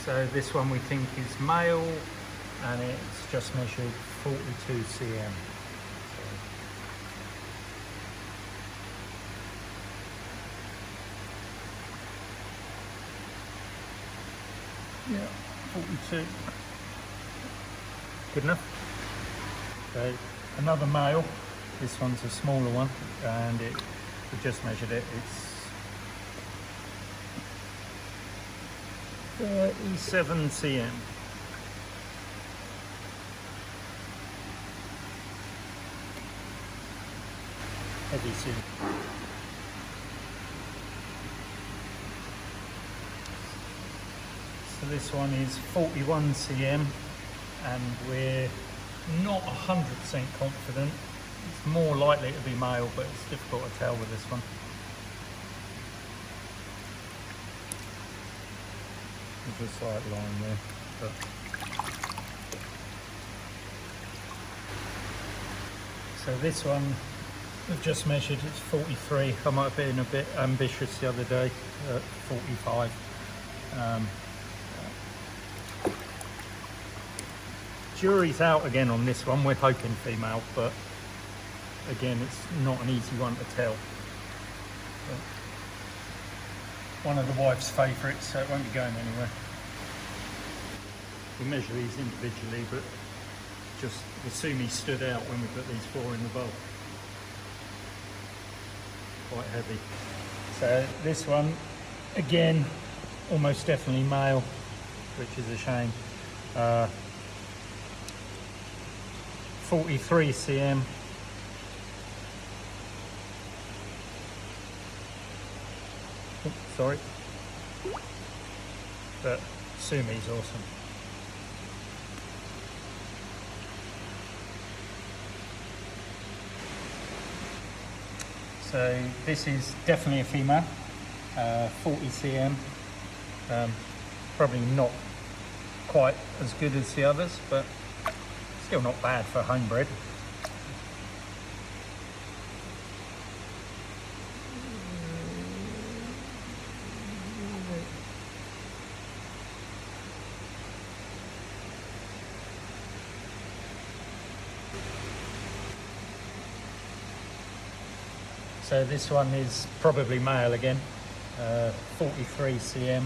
So this one we think is male, and it's just measured 42 cm. Yeah, 42. Good enough. So another male. This one's a smaller one, and we just measured it. It's 37 cm. Heavy soon. So this one is 41 cm, and we're not 100% confident. It's more likely to be male, but it's difficult to tell with this one. There's a slight line there. But so this one we've just measured, it's 43. I might have been a bit ambitious the other day at 45. Jury's out again on this one. We're hoping female, but again, it's not an easy one to tell. But one of the wife's favourites, so it won't be going anywhere. We measure these individually, but just the sumi stood out when we put these 4 in the bowl. Quite heavy. So this one, again, almost definitely male, which is a shame. 43 cm. Oops, sorry. But sumi's awesome. So this is definitely a female, 40 cm. Probably not quite as good as the others, but still not bad for homebred. So this one is probably male again, 43 cm.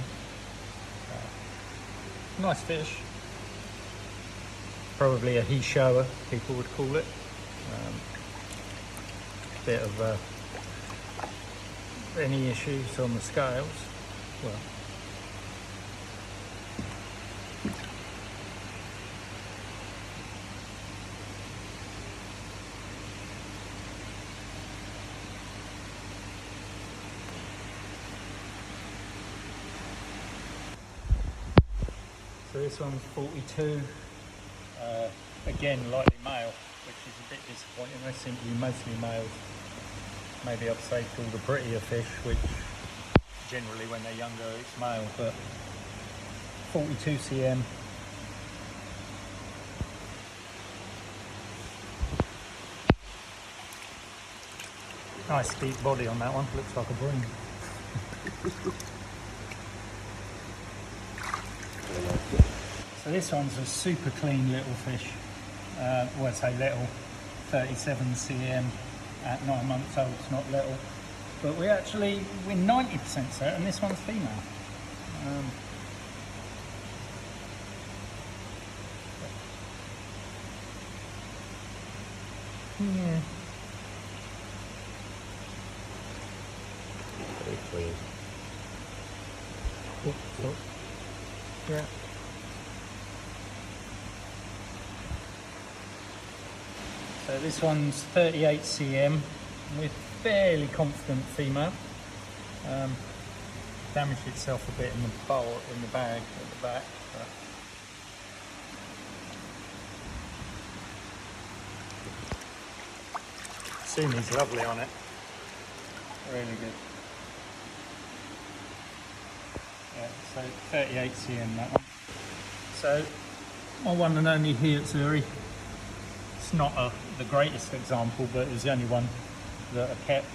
Nice fish. Probably a he shower, people would call it. Bit of any issues on the scales? Well, so this one's 42. Again, lightly male, which is a bit disappointing. They seem to be mostly males. Maybe I've saved all the prettier fish, which generally when they're younger it's male, but 42 cm. Nice deep body on that one, looks like a bream. So this one's a super clean little fish. Well, I say little, 37 cm at 9 months old. It's not little, but we're 90% certain this one's female. Yeah. Very clean. Oh, yeah. So this one's 38 cm. We're fairly confident female. Damaged itself a bit in the bowl, in the bag at the back. But sumi's lovely on it. Really good. Yeah, so 38 cm that one. So my one and only here at Zuri. It's not the greatest example, but it was the only one that I kept.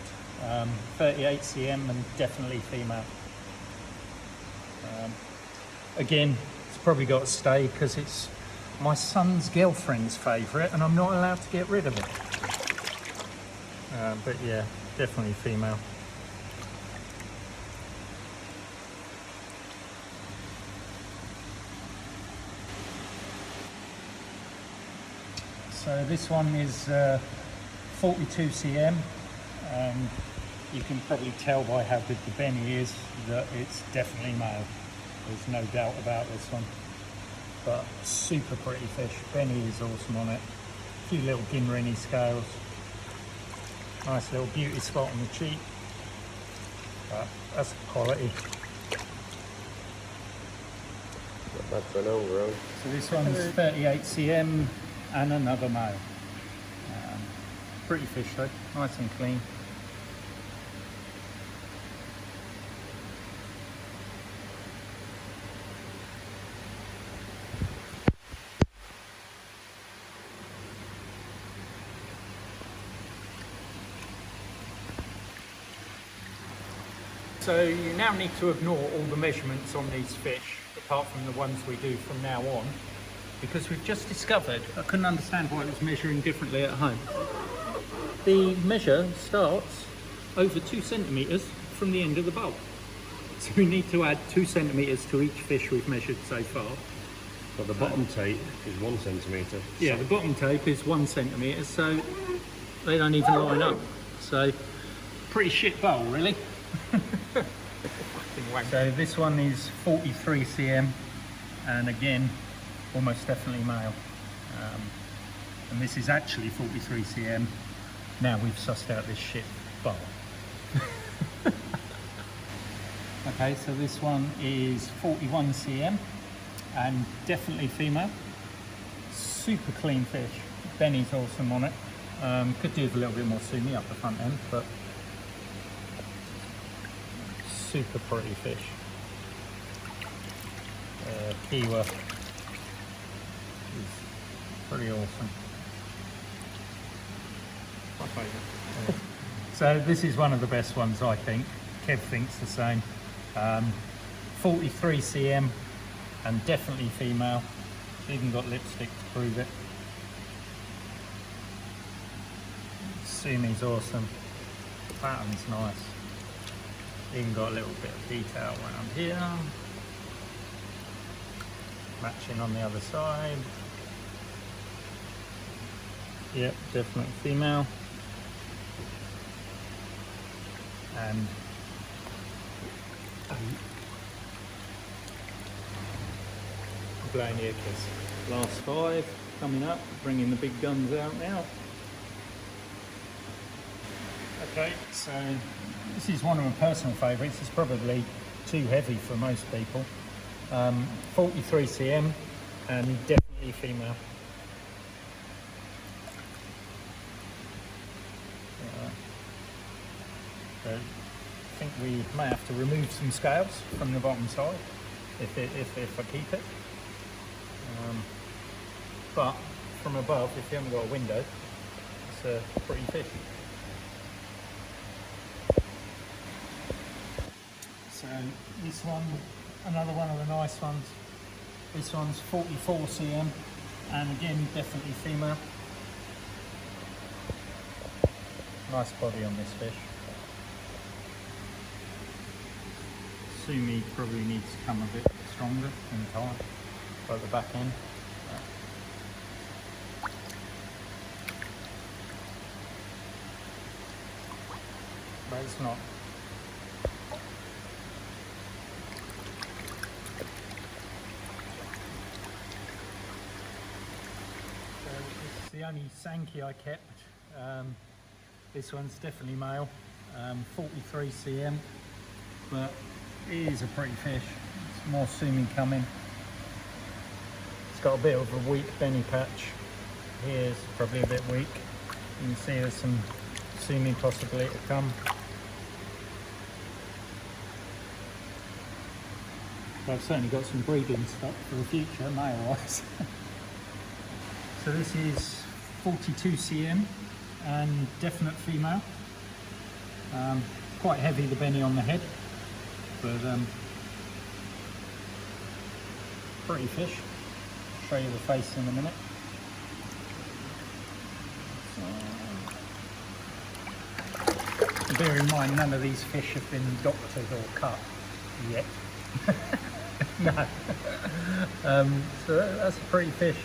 38 cm and definitely female. Again, probably got to stay because it's my son's girlfriend's favourite and I'm not allowed to get rid of it. But yeah, definitely female. So this one is 42 cm. You can probably tell by how good the Benny is that it's definitely male. There's no doubt about this one. But super pretty fish. Benny is awesome on it. A few little Ginrini scales. Nice little beauty spot on the cheek. But that's quality. Not bad for an overall. So this one's 38 cm and another male. Pretty fish though, nice and clean. So you now need to ignore all the measurements on these fish, apart from the ones we do from now on, because we've just discovered, I couldn't understand why it was measuring differently at home. The measure starts over 2 centimetres from the end of the bulb. So we need to add 2 centimetres to each fish we've measured so far. But the bottom tape is 1 centimetre. Yeah, the bottom tape is 1 centimetre, so they don't even line up. So, pretty shit bowl, really. So this one is 43 cm, and again, almost definitely male. And this is actually 43 cm. Now we've sussed out this shit bowl. Okay, so this one is 41 cm and definitely female. Super clean fish. Benny's awesome on it. Could do with a little bit more sumi up the front end, but super pretty fish. Kiwa is pretty awesome. My favourite. Yeah. So this is one of the best ones, I think. Kev thinks the same. 43 cm and definitely female. Even got lipstick to prove it. Sumi's awesome. The pattern's nice. Even got a little bit of detail around here. Matching on the other side. Yep, definitely female. And blowing ear kiss. Last 5 coming up, bringing the big guns out now. Okay, so this is one of my personal favourites. It's probably too heavy for most people. 43 cm and definitely female. So I think we may have to remove some scales from the bottom side if I keep it. But from above, if you haven't got a window, it's a pretty fish. So this one, another one of the nice ones. This one's 44 cm and again definitely female. Nice body on this fish. Sumi probably needs to come a bit stronger in time, like the back end. But it's not. So this is the only Sankey I kept. This one's definitely male, 43 cm, but it is a pretty fish. It's more Sumi coming. It's got a bit of a weak Benny patch. Here's probably a bit weak. You can see there's some Sumi possibly to come. But I've certainly got some breeding stock for the future, male-wise. So this is 42 cm and definite female. Quite heavy, the Benny on the head, but pretty fish. I'll show you the face in a minute. Bear in mind, none of these fish have been doctored or cut yet. No. So that's a pretty fish.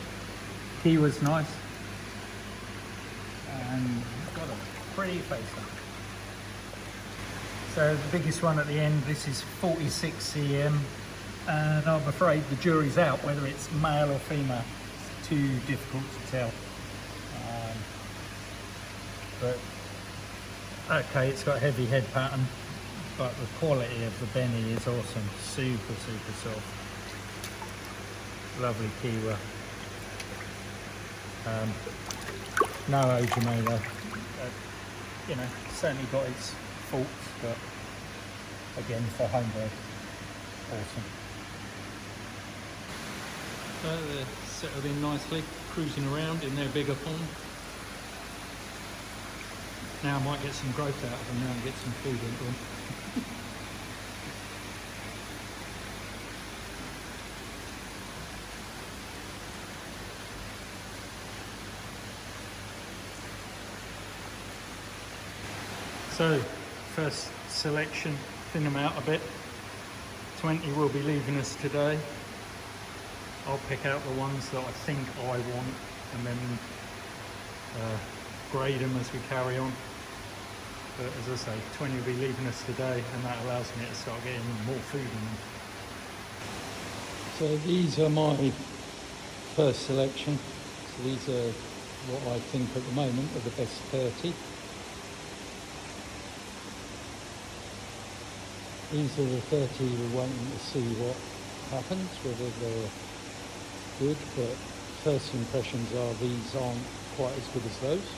He was nice. And got a pretty face on. So the biggest one at the end, this is 46 cm. And I'm afraid the jury's out whether it's male or female. It's too difficult to tell. But okay, it's got a heavy head pattern, but the quality of the Benny is awesome. Super, super soft. Lovely Kiwa. No Ojime though. You know, certainly got its faults, but again, for homebred, awesome. They're settled in nicely, cruising around in their bigger pond. Now I might get some growth out of them now and get some food into them. So, first selection, thin them out a bit. 20 will be leaving us today. I'll pick out the ones that I think I want and then grade them as we carry on. But as I say, 20 will be leaving us today, and that allows me to start getting more food in them. So these are my first selection. So these are what I think at the moment are the best 30. These are the 30 we're waiting to see what happens, whether they're good, but first impressions are these aren't quite as good as those.